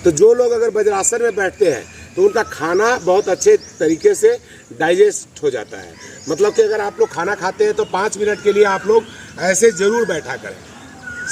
तो जो लोग अगर वज्रासन में बैठते हैं तो उनका खाना बहुत अच्छे तरीके से डाइजेस्ट हो जाता है। मतलब कि अगर आप लोग खाना खाते हैं तो 5 मिनट के लिए आप लोग ऐसे ज़रूर बैठा करें।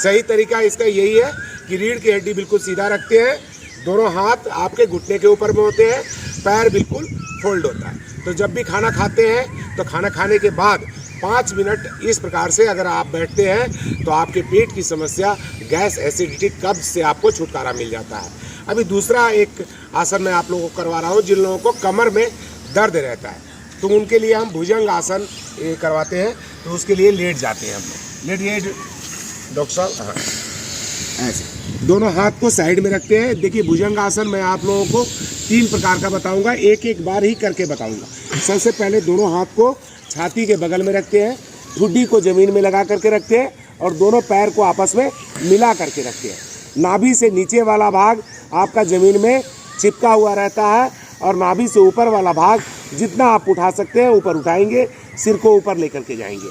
सही तरीका इसका यही है कि रीढ़ की हड्डी बिल्कुल सीधा रखते हैं, दोनों हाथ आपके घुटने के ऊपर में होते हैं, पैर बिल्कुल फोल्ड होता है। तो जब भी खाना खाते हैं तो खाना खाने के बाद 5 मिनट इस प्रकार से अगर आप बैठते हैं तो आपके पेट की समस्या, गैस, एसिडिटी, कब्ज से आपको छुटकारा मिल जाता है। अभी दूसरा एक आसन मैं आप लोगों को करवा रहा हूँ। जिन लोगों को कमर में दर्द रहता है तो उनके लिए हम भुजंग आसन करवाते हैं। तो उसके लिए लेट जाते हैं हम लोग। लेटिए डॉक्टर साहब, हाँ ऐसे दोनों हाथ को साइड में रखते हैं। देखिए भुजंग आसन मैं आप लोगों को 3 प्रकार का बताऊंगा, एक एक बार ही करके बताऊंगा। सबसे पहले दोनों हाथ को छाती के बगल में रखते हैं, ठुड्डी को ज़मीन में लगा करके रखते हैं और दोनों पैर को आपस में मिला करके रखते हैं। नाभि से नीचे वाला भाग आपका ज़मीन में चिपका हुआ रहता है और नाभि से ऊपर वाला भाग जितना आप उठा सकते हैं ऊपर उठाएंगे, सिर को ऊपर लेकर के जाएंगे।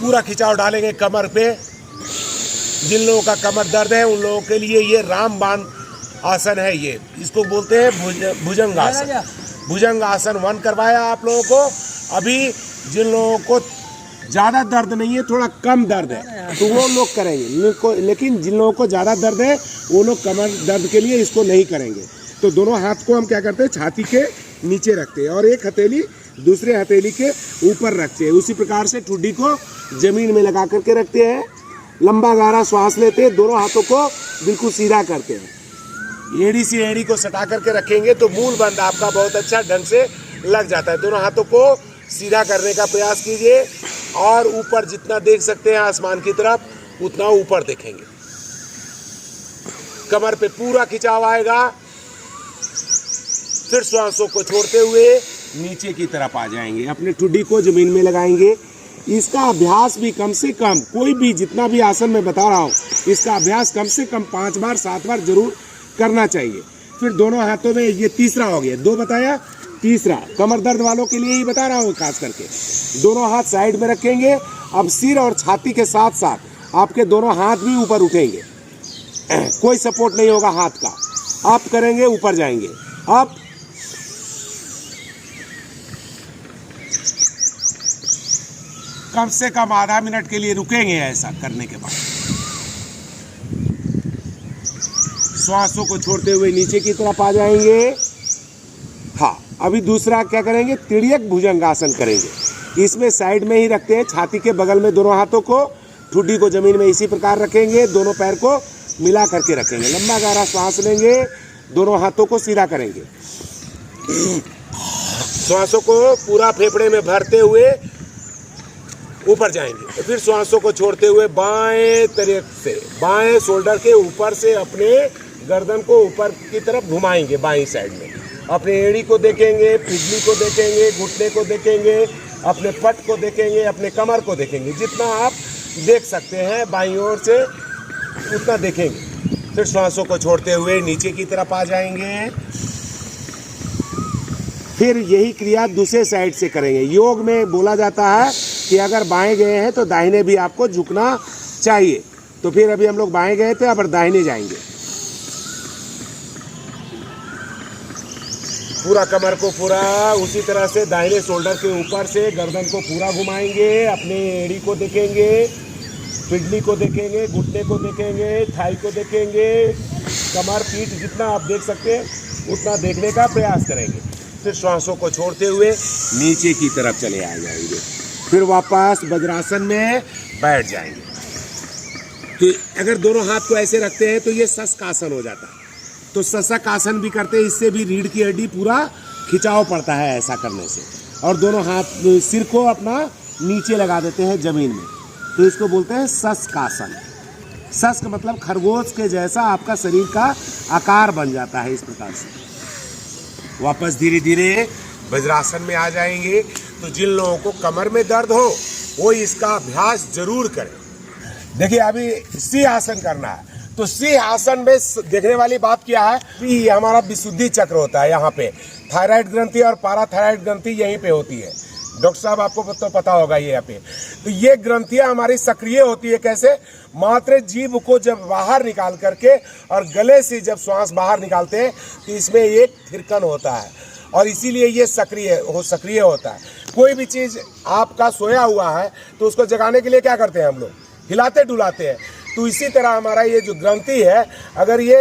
पूरा खिंचाव डालेंगे कमर पे। जिन लोगों का कमर दर्द है उन लोगों के लिए ये रामबाण आसन है। ये इसको बोलते हैं भुजंग आसन। भुजंग आसन 1 करवाया आप लोगों को। अभी जिन लोगों को ज़्यादा दर्द नहीं है, थोड़ा कम दर्द है, तो वो लोग करेंगे। लेकिन जिन लोगों को ज़्यादा दर्द है वो लोग कमर दर्द के लिए इसको नहीं करेंगे। तो दोनों हाथ को हम क्या करते हैं, छाती के नीचे रखते हैं और एक हथेली दूसरे हथेली के ऊपर रखते हैं। उसी प्रकार से ठुड्डी को ज़मीन में लगा करके रखते हैं। लंबा गहरा श्वास लेते हैं, दोनों हाथों को बिल्कुल सीधा करते हैं। एड़ी से एड़ी को सटा करके रखेंगे तो मूल बंद आपका बहुत अच्छा ढंग से लग जाता है। दोनों हाथों को सीधा करने का प्रयास कीजिए और ऊपर जितना देख सकते हैं आसमान की तरफ उतना ऊपर देखेंगे। कमर पे पूरा खिंचाव आएगा। फिर श्वासों को छोड़ते हुए नीचे की तरफ आ जाएंगे, अपने ठुड्डी को जमीन में लगाएंगे। इसका अभ्यास भी कम से कम, कोई भी जितना भी आसन मैं बता रहा हूँ, इसका अभ्यास कम से कम 5 बार 7 बार जरूर करना चाहिए। फिर दोनों हाथों में, ये तीसरा हो गया, 2 बताया, तीसरा कमर दर्द वालों के लिए ही बता रहा हूँ खास करके। दोनों हाथ साइड में रखेंगे। अब सिर और छाती के साथ साथ आपके दोनों हाथ भी ऊपर उठेंगे। कोई सपोर्ट नहीं होगा हाथ का। अप करेंगे, ऊपर जाएंगे। अप, कम से कम आधा मिनट के लिए रुकेंगे। ऐसा करने के बाद श्वासों को छोड़ते हुए नीचे की तरफ आ जाएंगे। हाँ, अभी दूसरा क्या करेंगे, तिर्यक भुजंगासन करेंगे। इसमें साइड में ही रखते हैं, छाती के बगल में दोनों हाथों को, ठुड्डी को जमीन में इसी प्रकार रखेंगे, दोनों पैर को मिला करके रखेंगे। लंबा गहरा सांस लेंगे, दोनों हाथों को सीधा करेंगे। श्वासों को पूरा फेफड़े में भरते हुए ऊपर जाएंगे। फिर श्वासों को छोड़ते हुए बाएं तरफ से, बाएं शोल्डर के ऊपर से अपने गर्दन को ऊपर की तरफ घुमाएंगे। बाईं साइड में अपने एड़ी को देखेंगे, पिछली को देखेंगे, घुटने को देखेंगे, अपने पट को देखेंगे, अपने कमर को देखेंगे। जितना आप देख सकते हैं बाईं ओर से उतना देखेंगे। फिर श्वासों को छोड़ते हुए नीचे की तरफ आ जाएंगे। फिर यही क्रिया दूसरे साइड से करेंगे। योग में बोला जाता है कि अगर बाएं गए हैं तो दाहिने भी आपको झुकना चाहिए। तो फिर अभी हम लोग बाएं गए थे, अब दाहिने जाएंगे। पूरा कमर को पूरा उसी तरह से दाहिने शोल्डर के ऊपर से गर्दन को पूरा घुमाएंगे। अपने एड़ी को देखेंगे, पिडली को देखेंगे, घुटने को देखेंगे, थाई को देखेंगे, कमर, पीठ जितना आप देख सकते हैं उतना देखने का प्रयास करेंगे। फिर श्वासों को छोड़ते हुए नीचे की तरफ चले आ जाएंगे। फिर वापस वज्रासन में बैठ जाएंगे। तो अगर दोनों हाथ को ऐसे रखते हैं तो ये शशक आसन हो जाता है। तो शशक आसन भी करते हैं, इससे भी रीढ़ की हड्डी पूरा खिंचाव पड़ता है ऐसा करने से। और दोनों हाथ, सिर को अपना नीचे लगा देते हैं जमीन में, तो इसको बोलते हैं शशक आसन। शशक मतलब खरगोश के जैसा आपका शरीर का आकार बन जाता है इस प्रकार से। वापस धीरे धीरे वज्रासन में आ जाएंगे। तो जिन लोगों को कमर में दर्द हो वो इसका अभ्यास जरूर करें। देखिए अभी सिंह आसन करना है, तो सिंह आसन में देखने वाली बात क्या है कि हमारा विशुद्धि चक्र होता है। यहाँ पे थायराइड ग्रंथि और पाराथायराइड ग्रंथि यहीं पे होती है। डॉक्टर साहब आपको तो पता होगा ये यहाँ पे। तो ये ग्रंथियां हमारी सक्रिय होती है कैसे, मात्र जीभ को जब बाहर निकाल करके और गले से जब श्वास बाहर निकालते हैं तो इसमें एक थिरकन होता है और इसीलिए ये सक्रिय होता है। कोई भी चीज़ आपका सोया हुआ है तो उसको जगाने के लिए क्या करते हैं हम लोग, हिलाते डुलाते हैं। तो इसी तरह हमारा ये जो ग्रंथि है अगर ये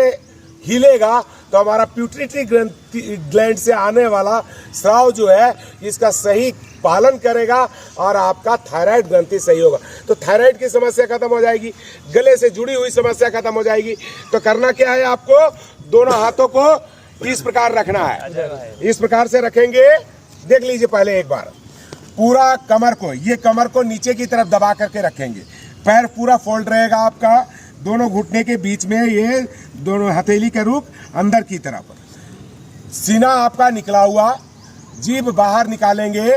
हिलेगा तो हमारा प्यूटरी ग्लैंड से आने वाला स्राव जो है इसका सही पालन करेगा और आपका थायराइड ग्रंथि सही होगा। तो थायराइड की समस्या खत्म हो जाएगी, गले से जुड़ी हुई समस्या खत्म हो जाएगी। तो करना क्या है, आपको दोनों हाथों को इस प्रकार रखना है, इस प्रकार से रखेंगे। देख लीजिए पहले एक बार पूरा कमर को, ये कमर को नीचे की तरफ दबा करके रखेंगे, पैर पूरा फोल्ड रहेगा आपका, दोनों घुटने के बीच में ये दोनों हथेली के रूप अंदर की तरफ, सीना आपका निकला हुआ, जीभ बाहर निकालेंगे,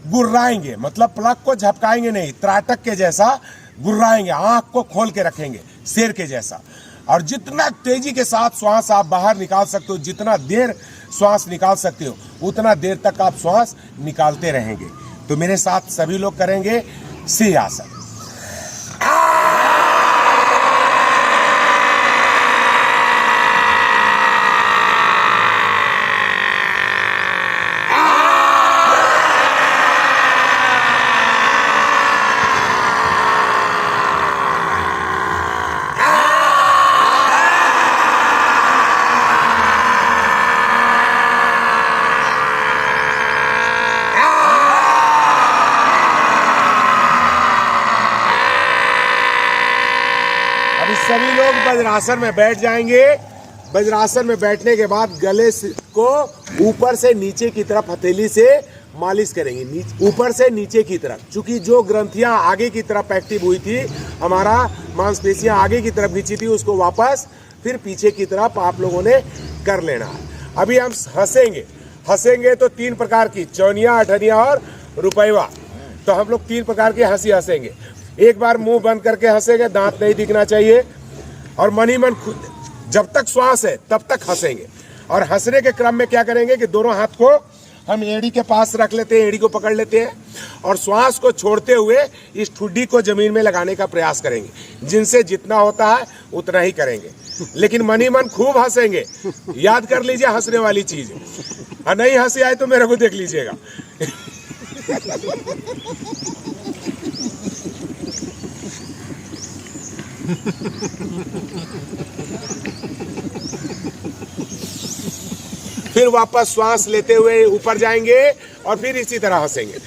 गुर्राएंगे, मतलब प्लक को झपकाएंगे नहीं, त्राटक के जैसा गुर्राएंगे, आंख को खोल के रखेंगे शेर के जैसा। और जितना तेजी के साथ श्वास आप बाहर निकाल सकते हो, जितना देर श्वास निकाल सकते हो उतना देर तक आप श्वास निकालते रहेंगे। तो मेरे साथ सभी लोग करेंगे सिंहासन। अभी सभी लोग वज्रासन में बैठ जाएंगे। वज्रासन में बैठने के बाद गले को ऊपर से नीचे की तरफ हथेली से मालिश करेंगे, ऊपर से नीचे की तरफ। चूंकि जो ग्रंथियां आगे की तरफ एक्टिव हुई थी, हमारा मांसपेशियां आगे की तरफ खींची थी, उसको वापस फिर पीछे की तरफ आप लोगों ने कर लेना है। अभी हम हंसेंगे तो 3 प्रकार की, चौनिया, अठनिया और रुपैवा। तो हम लोग 3 प्रकार की हंसी हंसेंगे। एक बार मुंह बंद करके हंसेंगे, दांत नहीं दिखना चाहिए, और मन ही मन जब तक श्वास है तब तक हंसेंगे। और हंसने के क्रम में क्या करेंगे कि दोनों हाथ को हम एड़ी के पास रख लेते हैं, एड़ी को पकड़ लेते हैं और श्वास को छोड़ते हुए इस ठुड्डी को जमीन में लगाने का प्रयास करेंगे। जिनसे जितना होता है उतना ही करेंगे, लेकिन मन ही मन खूब हंसेंगे। याद कर लीजिए हंसने वाली चीज, और नहीं हंसी आए तो मेरे को देख लीजिएगा। फिर वापस श्वास लेते हुए ऊपर जाएंगे और फिर इसी तरह हंसेंगे।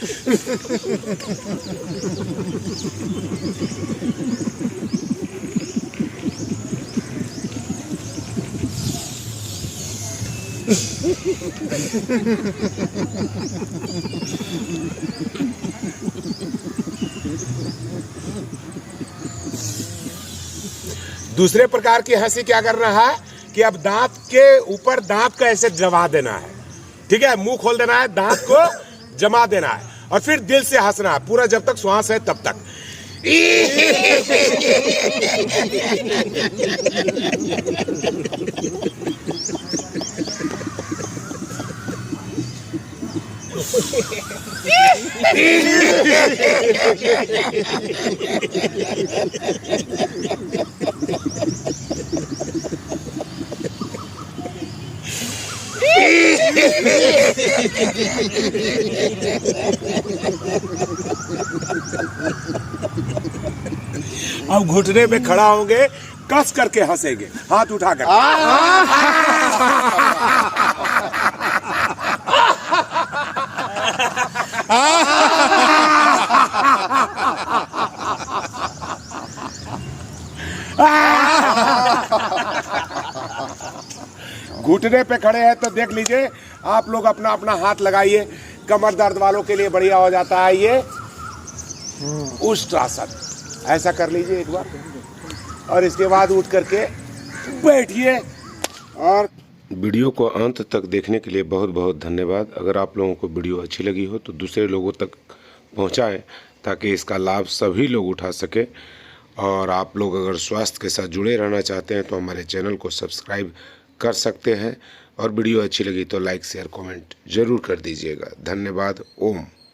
दूसरे प्रकार की हंसी क्या करना है कि अब दांत के ऊपर दांत को ऐसे जमा देना है, ठीक है, मुंह खोल देना है, दांत को जमा देना है और फिर दिल से हंसना है पूरा, जब तक श्वास है तब तक। अब घुटने पे खड़ा होंगे, कस करके हंसेंगे, हाथ उठाकर। घुटने पे खड़े हैं तो देख लीजिए आप लोग अपना अपना हाथ लगाइए, कमर दर्द वालों के लिए बढ़िया हो जाता है ये उष्ट्रासन। ऐसा कर लीजिए एक बार और इसके बाद उठ करके बैठिए। और वीडियो को अंत तक देखने के लिए बहुत बहुत धन्यवाद। अगर आप लोगों को वीडियो अच्छी लगी हो तो दूसरे लोगों तक पहुंचाएं ताकि इसका लाभ सभी लोग उठा सके। और आप लोग अगर स्वास्थ्य के साथ जुड़े रहना चाहते हैं तो हमारे चैनल को सब्सक्राइब कर सकते हैं। और वीडियो अच्छी लगी तो लाइक शेयर कमेंट ज़रूर कर दीजिएगा। धन्यवाद। ओम।